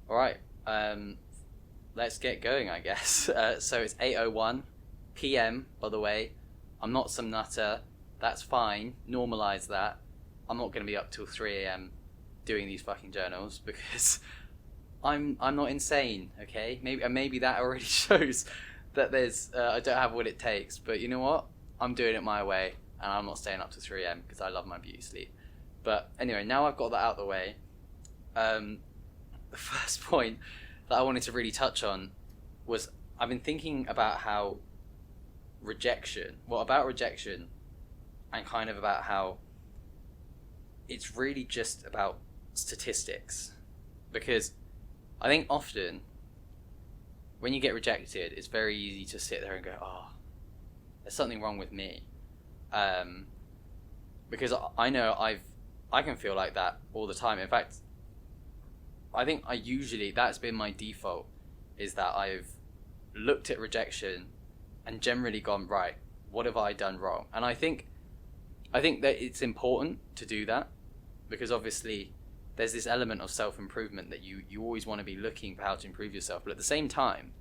All right. Let's get going, I guess. So it's 8:01 p.m. By the way, I'm not some nutter. That's fine. Normalize that. I'm not going to be up till 3 a.m. doing these fucking journals because I'm not insane. Okay, maybe that already shows that there's I don't have what it takes. But you know what? I'm doing it my way, and I'm not staying up to 3 a.m. because I love my beauty sleep. But anyway, now I've got that out of the way. The first point that I wanted to really touch on was I've been thinking about how rejection, and kind of about how it's really just about statistics. Because I think often when you get rejected, it's very easy to sit there and go, oh, there's something wrong with me. Because I know I can feel like that all the time. In fact, I think that's been my default, is that I've looked at rejection and generally gone, right, what have I done wrong? And I think that it's important to do that, because obviously there's this element of self-improvement that you always want to be looking for how to improve yourself. But at the same time,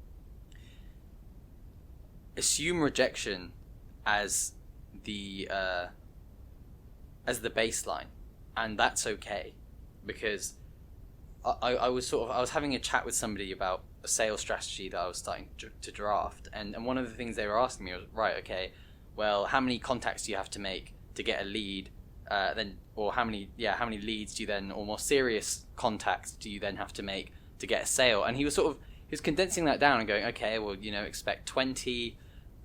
assume rejection as the baseline, and that's okay, because I was having a chat with somebody about a sales strategy that I was starting to draft, and one of the things they were asking me was, right, okay, well, how many contacts do you have to make to get a lead, or how many leads do you then, or more serious contacts do you then have to make to get a sale? And he was condensing that down and going, okay, well, expect 20,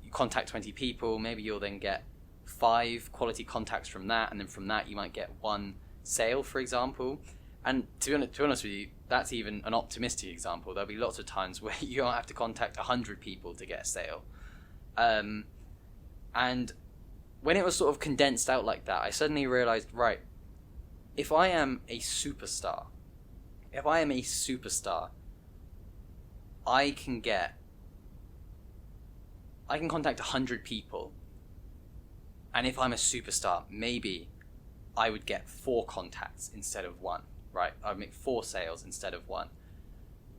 you contact 20 people, maybe you'll then get 5 quality contacts from that, and then from that you might get 1 sale, for example. And to be honest with you, that's even an optimistic example. There'll be lots of times where you don't have to contact 100 people to get a sale. And when it was sort of condensed out like that, I suddenly realized, right, if I am a superstar, I can contact 100 people. And if I'm a superstar, maybe I would get 4 contacts instead of 1, right? I'd make 4 sales instead of 1.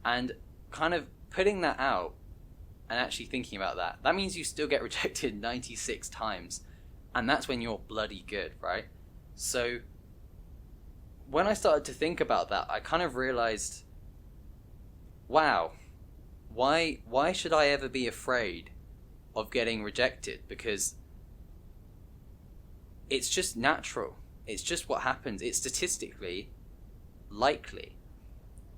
And kind of putting that out and actually thinking about that means you still get rejected 96 times. And that's when you're bloody good, right? So when I started to think about that, I kind of realized, wow, why should I ever be afraid of getting rejected? Because it's just natural. It's just what happens. It's statistically likely.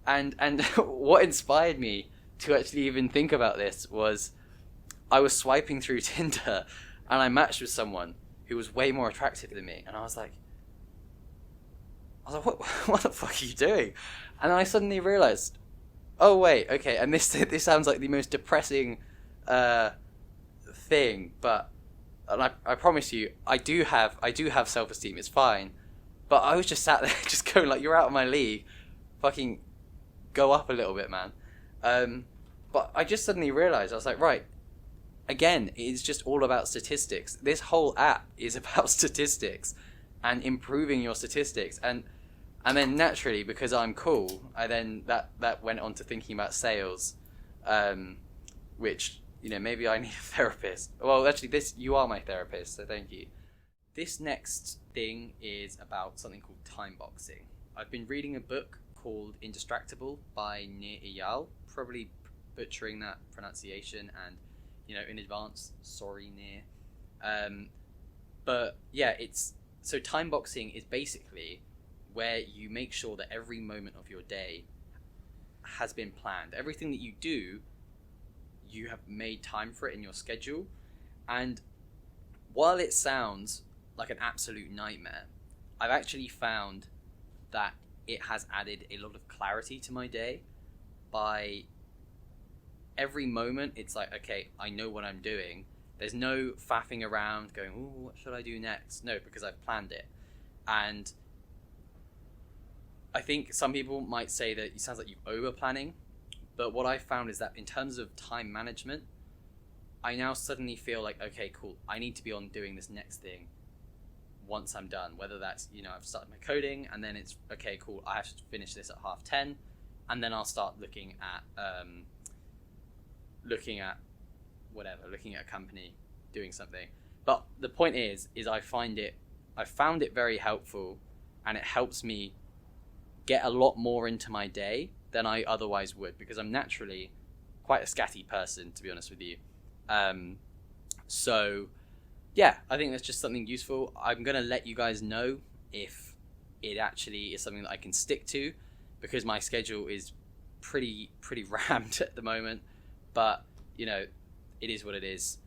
And what inspired me to actually even think about this was I was swiping through Tinder and I matched with someone who was way more attractive than me. And I was like, what the fuck are you doing? And I suddenly realized, oh wait, okay, and this sounds like the most depressing thing, but I promise you, I do have self-esteem. It's fine, but I was just sat there, just going like, "You're out of my league. Fucking go up a little bit, man." But I just suddenly realized, I was like, right, again, it's just all about statistics. This whole app is about statistics and improving your statistics, and then naturally, because I'm cool, that went on to thinking about sales, which, maybe I need a therapist. Well, actually, you are my therapist, so thank you. This next thing is about something called timeboxing. I've been reading a book called Indistractable by Nir Eyal, probably butchering that pronunciation, and, in advance, sorry, Nir. But yeah, so timeboxing is basically where you make sure that every moment of your day has been planned. Everything that you do, you have made time for it in your schedule. And while it sounds like an absolute nightmare, I've actually found that it has added a lot of clarity to my day. By every moment, it's like, okay, I know what I'm doing. There's no faffing around going, oh, what should I do next? No, because I've planned it. And I think some people might say that it sounds like you're over planning, but what I found is that in terms of time management, I now suddenly feel like, okay, cool, I need to be on doing this next thing once I'm done, whether that's, I've started my coding and then it's, okay, cool, I have to finish this at 10:30. and then I'll start looking at looking at a company doing something. But the point is I found it very helpful, and it helps me get a lot more into my day than I otherwise would, because I'm naturally quite a scatty person, to be honest with you. So yeah, I think that's just something useful. I'm going to let you guys know if it actually is something that I can stick to, because my schedule is pretty rammed at the moment. But, you know, it is what it is.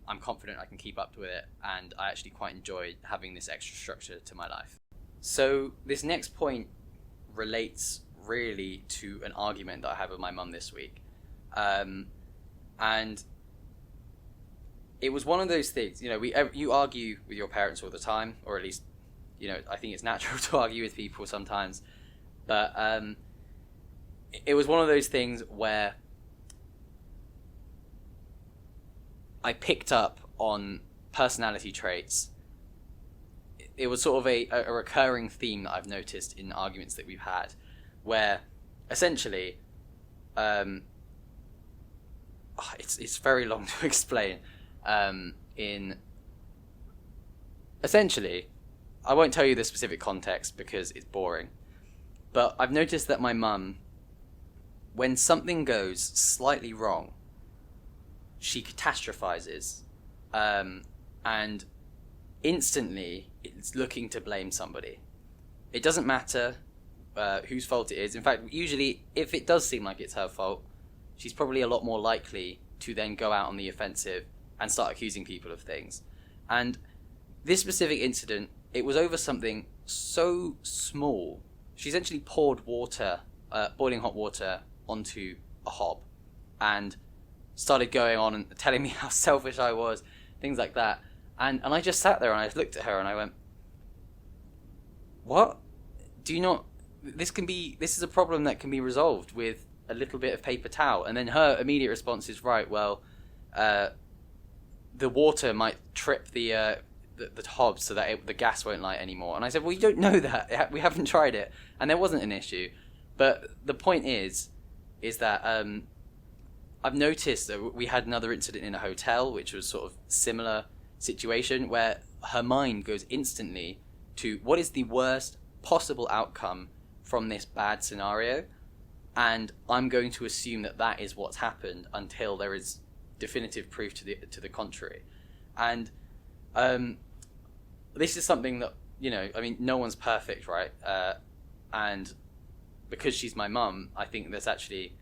I'm confident I can keep up with it, and I actually quite enjoy having this extra structure to my life. So this next point relates really to an argument that I had with my mum this week. And it was one of those things, you know, you argue with your parents all the time, or at least, you know, I think it's natural to argue with people sometimes. But it was one of those things where I picked up on personality traits. It was sort of a recurring theme that I've noticed in arguments that we've had, where essentially, it's very long to explain. Essentially, I won't tell you the specific context because it's boring, but I've noticed that my mum, when something goes slightly wrong, she catastrophizes, and instantly it's looking to blame somebody. It doesn't matter whose fault it is. In fact, usually if it does seem like it's her fault, she's probably a lot more likely to then go out on the offensive and start accusing people of things. And this specific incident, it was over something so small. She essentially poured water, boiling hot water, onto a hob, and started going on and telling me how selfish I was, things like that. And I just sat there and I just looked at her and I went, what? Do you not... This is a problem that can be resolved with a little bit of paper towel. And then her immediate response is, right, well, the water might trip the hob so that the gas won't light anymore. And I said, well, you don't know that. We haven't tried it. And there wasn't an issue. But the point is that I've noticed that we had another incident in a hotel, which was sort of similar situation, where her mind goes instantly to what is the worst possible outcome from this bad scenario, and I'm going to assume that is what's happened until there is definitive proof to the contrary. And this is something that, you know, I mean, no one's perfect, right? And because she's my mum, I think there's actually,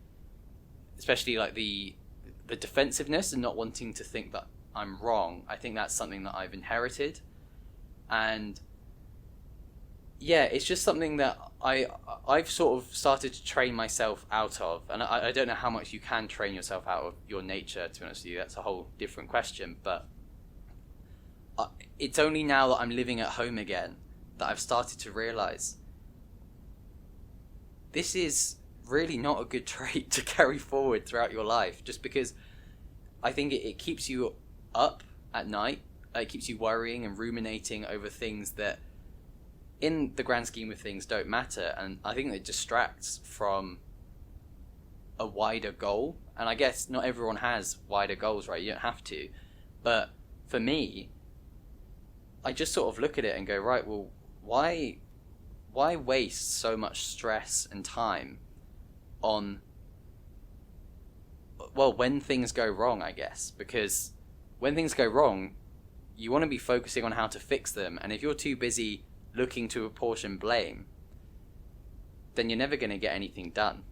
especially like the defensiveness and not wanting to think that I'm wrong, I think that's something that I've inherited. And yeah, it's just something that I've sort of started to train myself out of. And I don't know how much you can train yourself out of your nature, to be honest with you. That's a whole different question. But it's only now that I'm living at home again that I've started to realise this is really not a good trait to carry forward throughout your life, just because I think it keeps you up at night. It keeps you worrying and ruminating over things that in the grand scheme of things don't matter, and I think it distracts from a wider goal. And I guess not everyone has wider goals, right? You don't have to. But for me, I just sort of look at it and go, right, well, why waste so much stress and time on, well, when things go wrong, I guess? Because when things go wrong, you want to be focusing on how to fix them, and if you're too busy looking to apportion blame, then you're never going to get anything done,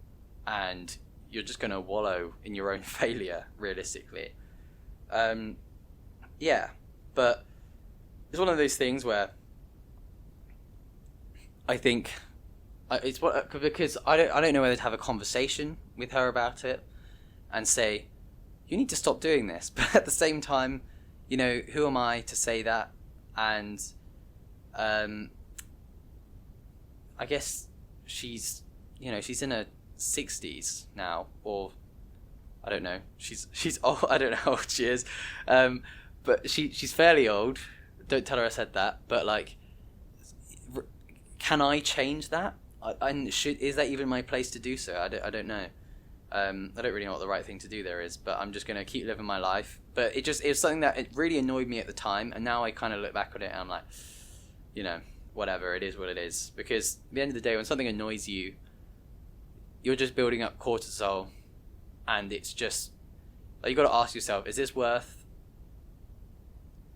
and you're just going to wallow in your own failure, realistically. Yeah, but it's one of those things where I think it's because I don't know whether to have a conversation with her about it and say, you need to stop doing this, but at the same time, you know, who am I to say that? And I guess she's in her 60s now, or I don't know. She's old. I don't know how old she is, but she's fairly old. Don't tell her I said that. But like, can I change that? Is that even my place to do so? I don't know. I don't really know what the right thing to do there is, but I'm just going to keep living my life. But it was something that it really annoyed me at the time, and now I kind of look back on it and I'm like, whatever, it is what it is. Because at the end of the day, when something annoys you, you're just building up cortisol, and it's just, like, you got to ask yourself, is this worth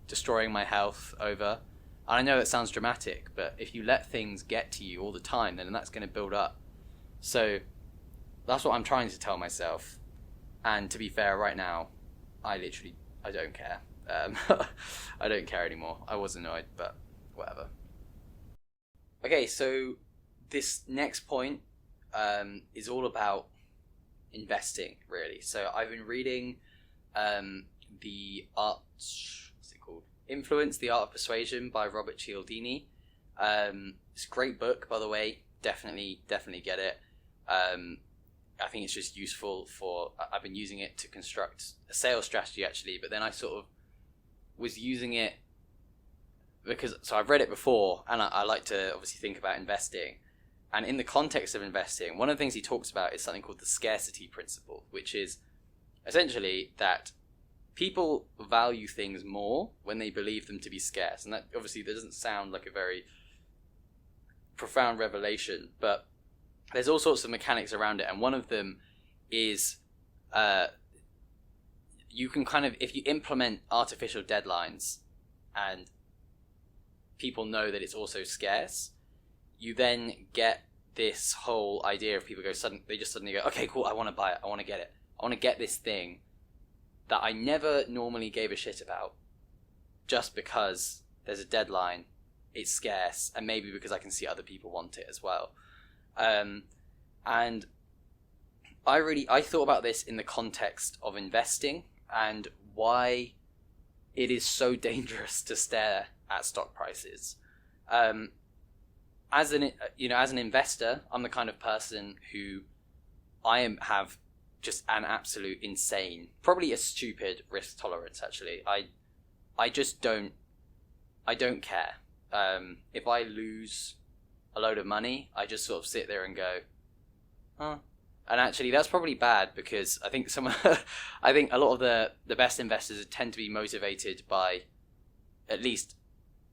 destroying my health over? And I know it sounds dramatic, but if you let things get to you all the time, then that's going to build up. So that's what I'm trying to tell myself. And to be fair, right now, I don't care. I don't care anymore. I was annoyed, but whatever. Okay, so this next point is all about investing, really. So I've been reading the art, what's it called? Influence, the Art of Persuasion by Robert Cialdini. It's a great book, by the way. Definitely get it. I think it's just useful I've been using it to construct a sales strategy, actually, but then I sort of was using it so I've read it before, and I like to obviously think about investing. And in the context of investing, one of the things he talks about is something called the scarcity principle, which is essentially that people value things more when they believe them to be scarce. And that obviously doesn't sound like a very profound revelation, but there's all sorts of mechanics around it. And one of them is you can kind of, if you implement artificial deadlines and people know that it's also scarce, you then get this whole idea of people they just suddenly go, okay, cool, I want to buy it, I want to get it, I want to get this thing that I never normally gave a shit about, just because there's a deadline, it's scarce, and maybe because I can see other people want it as well. And I thought about this in the context of investing and why it is so dangerous to stare at stock prices. As an investor, I'm the kind of person who have just an absolute insane, probably a stupid risk tolerance. Actually, I just don't care. If I lose a load of money, I just sort of sit there and go, huh. And actually, that's probably bad, because I think I think a lot of the best investors tend to be motivated by, at least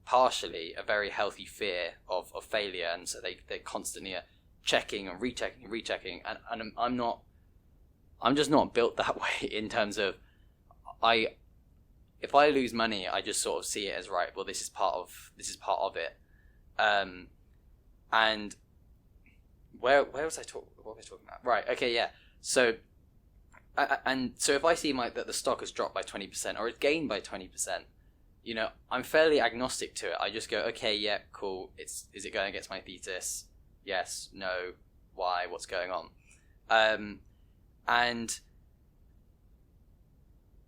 partially, a very healthy fear of failure, and so they constantly are checking and rechecking. And I'm just not built that way in terms of if I lose money, I just sort of see it as, right, well, this is part of it. And where was I talking? What was I talking about? Right. Okay. Yeah. So, so if I see that the stock has dropped by 20% or it's gained by 20%, I'm fairly agnostic to it. I just go, okay, yeah, cool. Is it going against my thesis? Yes. No. Why? What's going on? And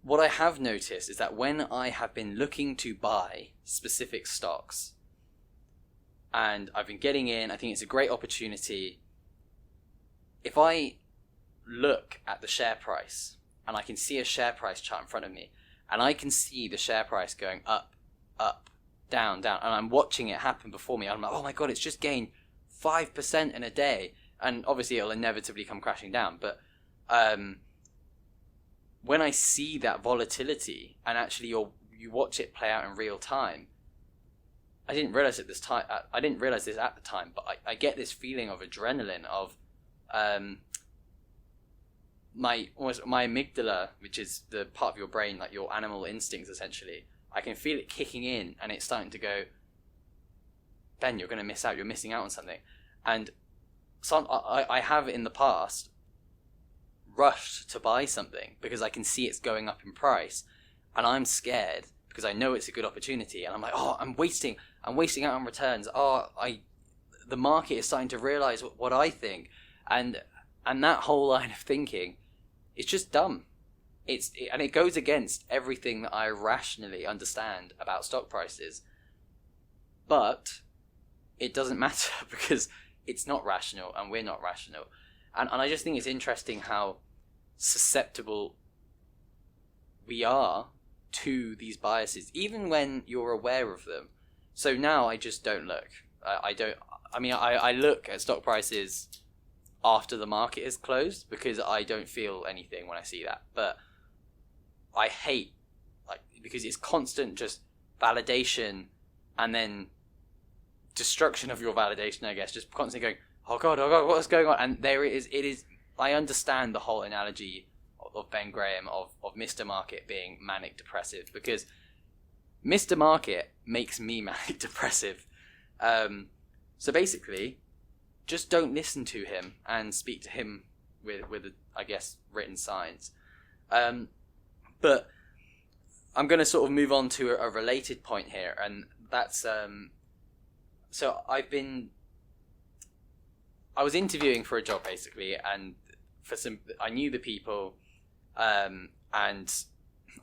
what I have noticed is that when I have been looking to buy specific stocks, and I've been getting in, I think it's a great opportunity. If I look at the share price and I can see a share price chart in front of me, and I can see the share price going up, up, down, down, and I'm watching it happen before me, I'm like, oh my god, it's just gained 5% in a day, and obviously it'll inevitably come crashing down. But when I see that volatility, and actually you watch it play out in real time, I didn't realize this at the time, but I get this feeling of adrenaline, of my amygdala, which is the part of your brain, like your animal instincts essentially. I can feel it kicking in, and it's starting to go, Ben, you're going to miss out. You're missing out on something. And I have in the past rushed to buy something because I can see it's going up in price, and I'm scared because I know it's a good opportunity, and I'm like, oh, I'm wasting out on returns. The market is starting to realize what I think, and that whole line of thinking, it's just dumb. And it goes against everything that I rationally understand about stock prices. But it doesn't matter because it's not rational, and we're not rational. And I just think it's interesting how susceptible we are to these biases, even when you're aware of them. So now I just don't look. I mean, I look at stock prices after the market is closed because I don't feel anything when I see that. But I hate, like, because it's constant just validation and then destruction of your validation, I guess, just constantly going, oh god, what's going on? And there it is. I understand the whole analogy of Ben Graham of Mr. Market being manic depressive, because Mr. Market makes me manic depressive. So basically, just don't listen to him and speak to him with I guess, written signs. But I'm going to sort of move on to a related point here, and that's so I was interviewing for a job basically, and I knew the people, and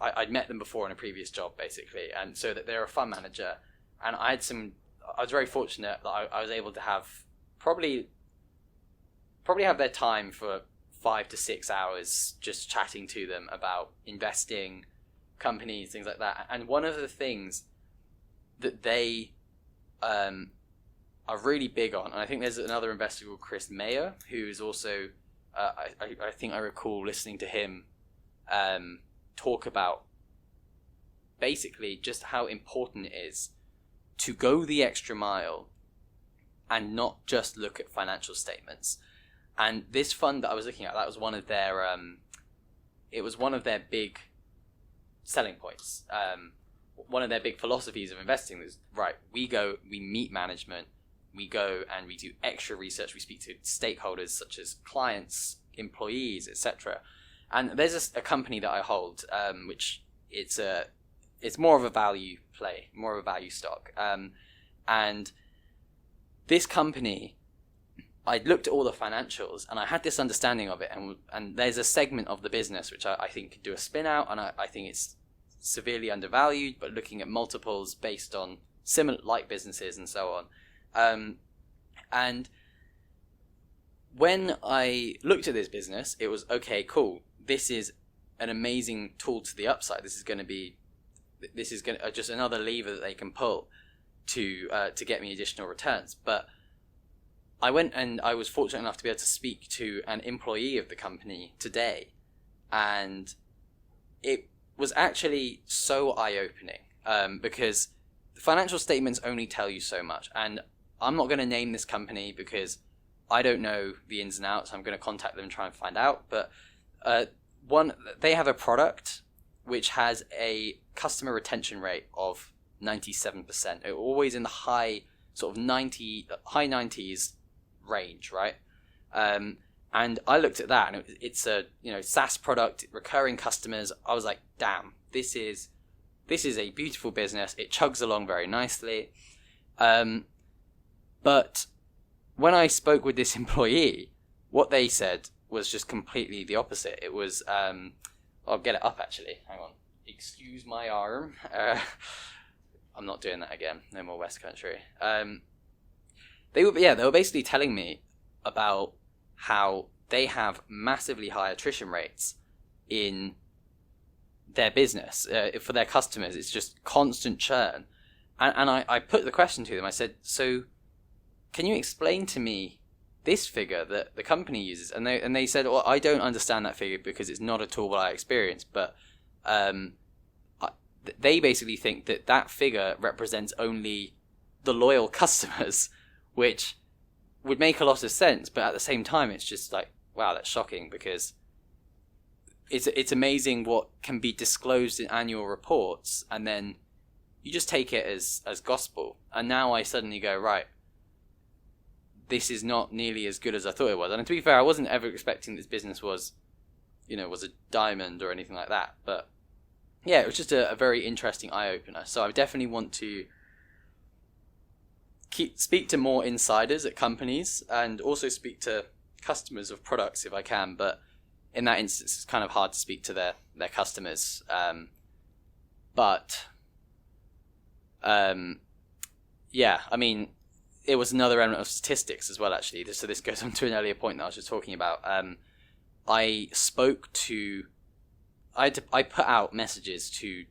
I'd met them before in a previous job basically, and so that they're a fund manager, and I was very fortunate that I was able to have probably have their time for 5 to 6 hours just chatting to them about investing, companies, things like that. And one of the things that they are really big on, and I think there's another investor called Chris Mayer who is also I think I recall listening to him talk about basically just how important it is to go the extra mile and not just look at financial statements. And this fund that I was looking at, that was one of their it was one of their big selling points. One of their big philosophies of investing was, right, we meet management, we go and we do extra research, we speak to stakeholders such as clients, employees, etc. And there's a company that I hold, which it's more of a value play, more of a value stock. And this company, I looked at all the financials and I had this understanding of it, and there's a segment of the business which I think could do a spin out, and I think it's severely undervalued, but looking at multiples based on similar like businesses and so on. And when I looked at this business, it was, okay, cool, this is an amazing tool to the upside. This is going to just another lever that they can pull to get me additional returns. But I went and I was fortunate enough to be able to speak to an employee of the company today, and it was actually so eye-opening, because the financial statements only tell you so much. And I'm not going to name this company because I don't know the ins and outs. I'm going to contact them and try and find out. But they have a product which has a customer retention rate of 97%. It always in the high 90s range, right? And I looked at that, and it's a SaaS product, recurring customers. I was like, damn, this is a beautiful business. It chugs along very nicely. But when I spoke with this employee, what they said was just completely the opposite. It was, I'll get it up actually. Hang on. Excuse my arm. I'm not doing that again. No more West Country. They were basically telling me about how they have massively high attrition rates in their business. For their customers, it's just constant churn. And I put the question to them. I said, so can you explain to me this figure that the company uses? And they said, well, I don't understand that figure because it's not at all what I experience. But they basically think that figure represents only the loyal customers, which would make a lot of sense. But at the same time, it's just like, wow, that's shocking, because it's amazing what can be disclosed in annual reports, and then you just take it as gospel. And now I suddenly go, right, this is not nearly as good as I thought it was. And to be fair, I wasn't ever expecting this business was a diamond or anything like that. But yeah, it was just a very interesting eye-opener. So I definitely want to speak to more insiders at companies, and also speak to customers of products if I can. But in that instance, it's kind of hard to speak to their customers. Yeah, I mean, it was another element of statistics as well, actually. So this goes on to an earlier point that I was just talking about. I put out messages to,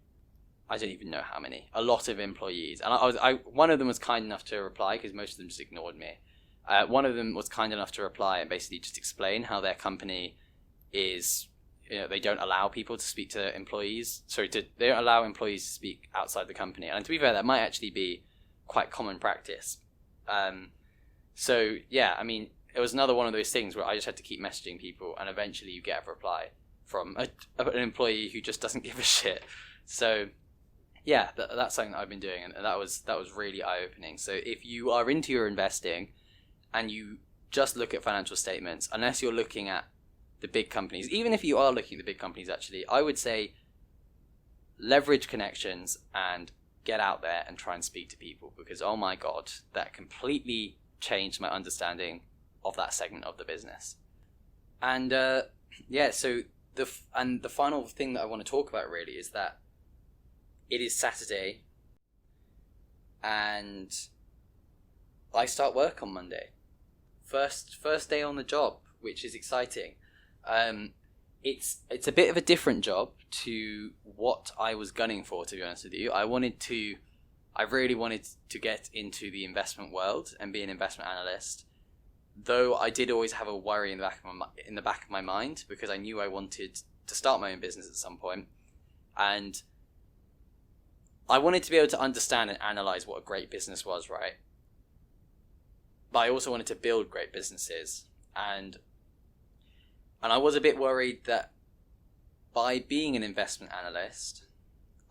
I don't even know how many, a lot of employees. And one of them was kind enough to reply, because most of them just ignored me. One of them was kind enough to reply and basically just explain how their company is, they don't allow people to speak to employees. They don't allow employees to speak outside the company. And to be fair, that might actually be quite common practice. It was another one of those things where I just had to keep messaging people, and eventually you get a reply from an employee who just doesn't give a shit. So yeah, that's something that I've been doing, and that was really eye-opening. So if you are into your investing and you just look at financial statements, unless you're looking at the big companies, even if you are looking at the big companies, actually, I would say leverage connections and get out there and try and speak to people, because oh my god, that completely changed my understanding of that segment of the business. And so the final thing that I want to talk about really is that it is Saturday and I start work on Monday. First day on the job, which is exciting. It's a bit of a different job to what I was gunning for, to be honest with you. I really wanted to get into the investment world and be an investment analyst, though I did always have a worry in the back of my mind, because I knew I wanted to start my own business at some point, and I wanted to be able to understand and analyze what a great business was, right? But I also wanted to build great businesses, and I was a bit worried that by being an investment analyst,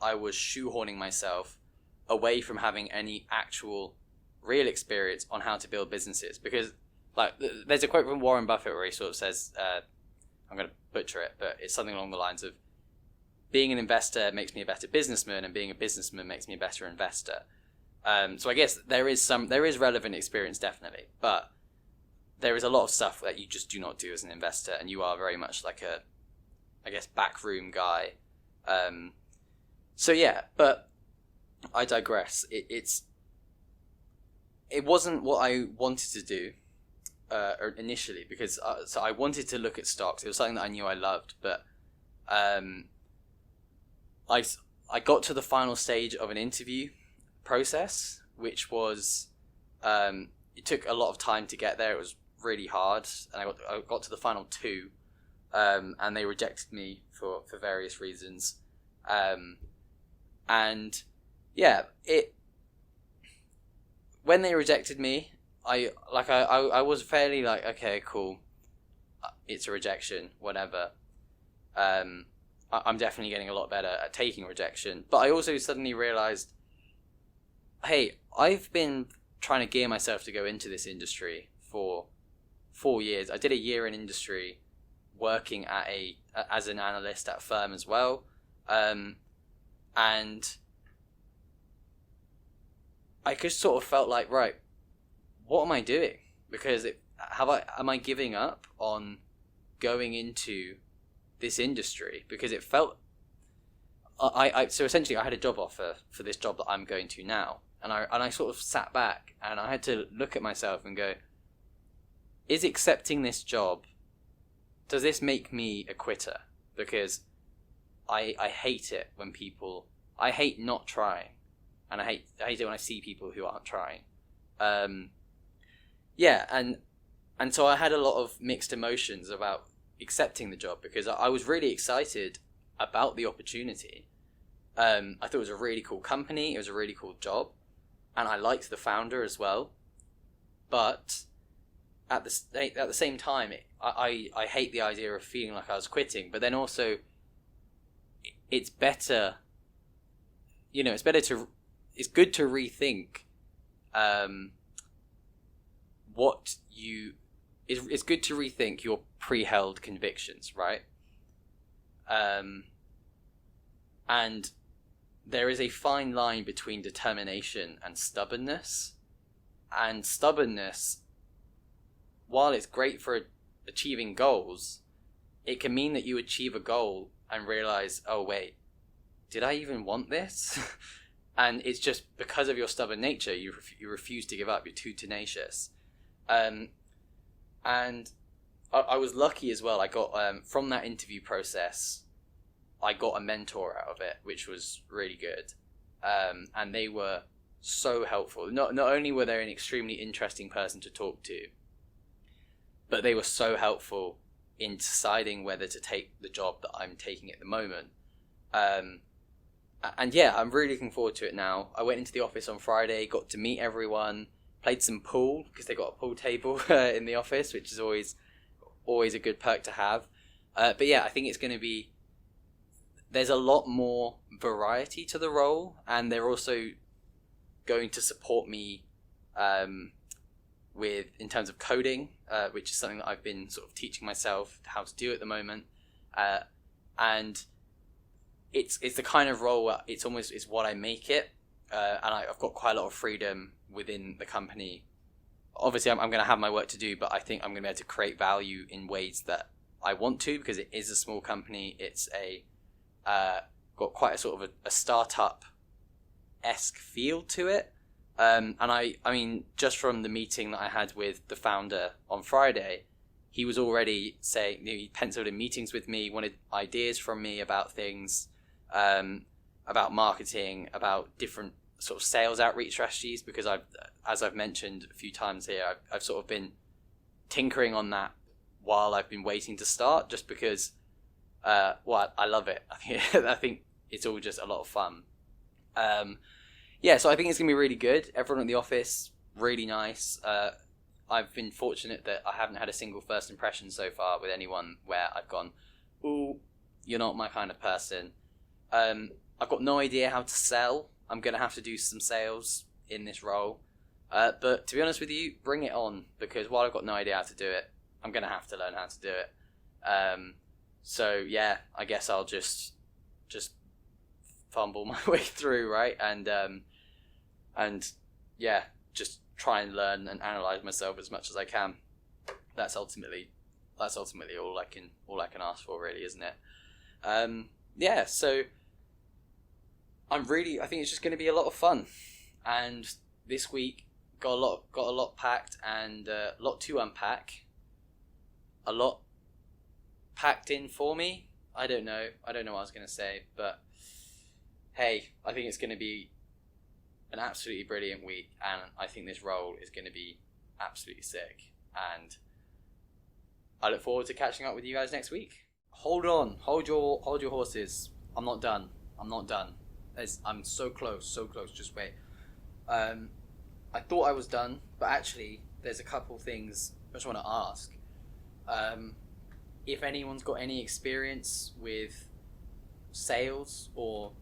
I was shoehorning myself away from having any actual real experience on how to build businesses. Because there's a quote from Warren Buffett where he sort of says, I'm going to butcher it, but it's something along the lines of, being an investor makes me a better businessman, and being a businessman makes me a better investor. So I guess there is relevant experience, definitely, but there is a lot of stuff that you just do not do as an investor, and you are very much like a, I guess, backroom guy. But I digress. It wasn't what I wanted to do initially, because so I wanted to look at stocks. It was something that I knew I loved, but I got to the final stage of an interview process, which was it took a lot of time to get there. It was really hard, and I got to the final two, and they rejected me for various reasons. When they rejected me, I was fairly like, okay, cool, it's a rejection, whatever. I'm definitely getting a lot better at taking rejection. But I also suddenly realized, hey, I've been trying to gear myself to go into this industry for 4 years. I did a year in industry working as an analyst at a firm as well. And I just sort of felt like, right, what am I doing? Because am I giving up on going into this industry? Because it felt, so essentially I had a job offer for this job that I'm going to now, and I sort of sat back and I had to look at myself and go, is accepting this job, does this make me a quitter? Because I hate it when I hate not trying, and I hate it when I see people who aren't trying. And so I had a lot of mixed emotions about accepting the job, because I was really excited about the opportunity. I thought it was a really cool company, it was a really cool job, and I liked the founder as well. But at the same time, I hate the idea of feeling like I was quitting. But then also, it's better, it's good to rethink it's good to rethink your pre-held convictions, right? And there is a fine line between determination and stubbornness. And stubbornness, while it's great for achieving goals, it can mean that you achieve a goal and realize, oh wait, did I even want this? And it's just because of your stubborn nature, you refuse to give up. You're too tenacious. And I was lucky as well. I got from that interview process, I got a mentor out of it, which was really good. And they were so helpful. Not only were they an extremely interesting person to talk to, but they were so helpful in deciding whether to take the job that I'm taking at the moment. And yeah, I'm really looking forward to it now. I went into the office on Friday, got to meet everyone, played some pool because they got a pool table in the office, which is always a good perk to have. But yeah, I think it's going to be. There's a lot more variety to the role, and they're also going to support me with in terms of coding, which is something that I've been sort of teaching myself how to do at the moment, and it's the kind of role where it's what I make it, and I've got quite a lot of freedom within the company. Obviously, I'm going to have my work to do, but I think I'm going to be able to create value in ways that I want to, because it is a small company. It's got quite a sort of a startup-esque feel to it. And I mean, just from the meeting that I had with the founder on Friday, he was already saying, he penciled in meetings with me, wanted ideas from me about things, about marketing, about different sort of sales outreach strategies, because as I've mentioned a few times here, I've sort of been tinkering on that while I've been waiting to start, just because, I love it. I think it's all just a lot of fun. Yeah, so I think it's going to be really good. Everyone at the office, really nice. I've been fortunate that I haven't had a single first impression so far with anyone where I've gone, ooh, you're not my kind of person. I've got no idea how to sell. I'm going to have to do some sales in this role. But to be honest with you, bring it on, because while I've got no idea how to do it, I'm going to have to learn how to do it. So yeah, I guess I'll just fumble my way through, right? And yeah, just try and learn and analyze myself as much as I can. That's ultimately all I can ask for, really, isn't it? Yeah, so I think it's just going to be a lot of fun. And this week got a lot packed, and a lot to unpack. A lot packed in for me. I don't know what I was going to say, but hey, I think it's going to be an absolutely brilliant week, and I think this role is going to be absolutely sick, and I look forward to catching up with you guys next week. Hold your horses. I'm not done. I'm so close, just wait. I thought I was done, but actually there's a couple things I just want to ask. If anyone's got any experience with sales or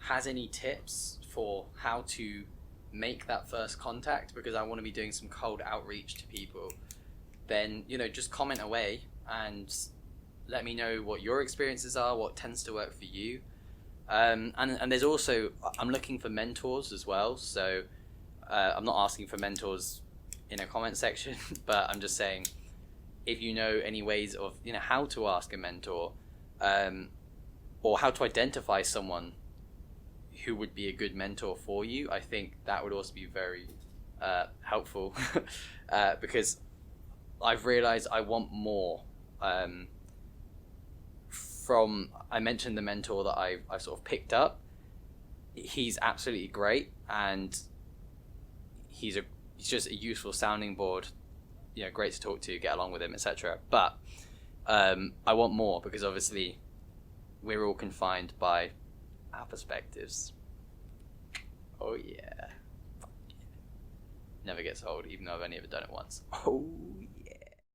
has any tips for how to make that first contact, because I want to be doing some cold outreach to people, then, just comment away and let me know what your experiences are, what tends to work for you. And there's also, I'm looking for mentors as well, so I'm not asking for mentors in a comment section, but I'm just saying, if you know any ways of how to ask a mentor, or how to identify someone who would be a good mentor for you, I think that would also be very helpful, because I've realized I want more. I mentioned the mentor that I sort of picked up. He's absolutely great, and he's just a useful sounding board, great to talk to, get along with him, etc. But I want more, because obviously we're all confined by our perspectives. Oh yeah. Never gets old, even though I've only ever done it once. Oh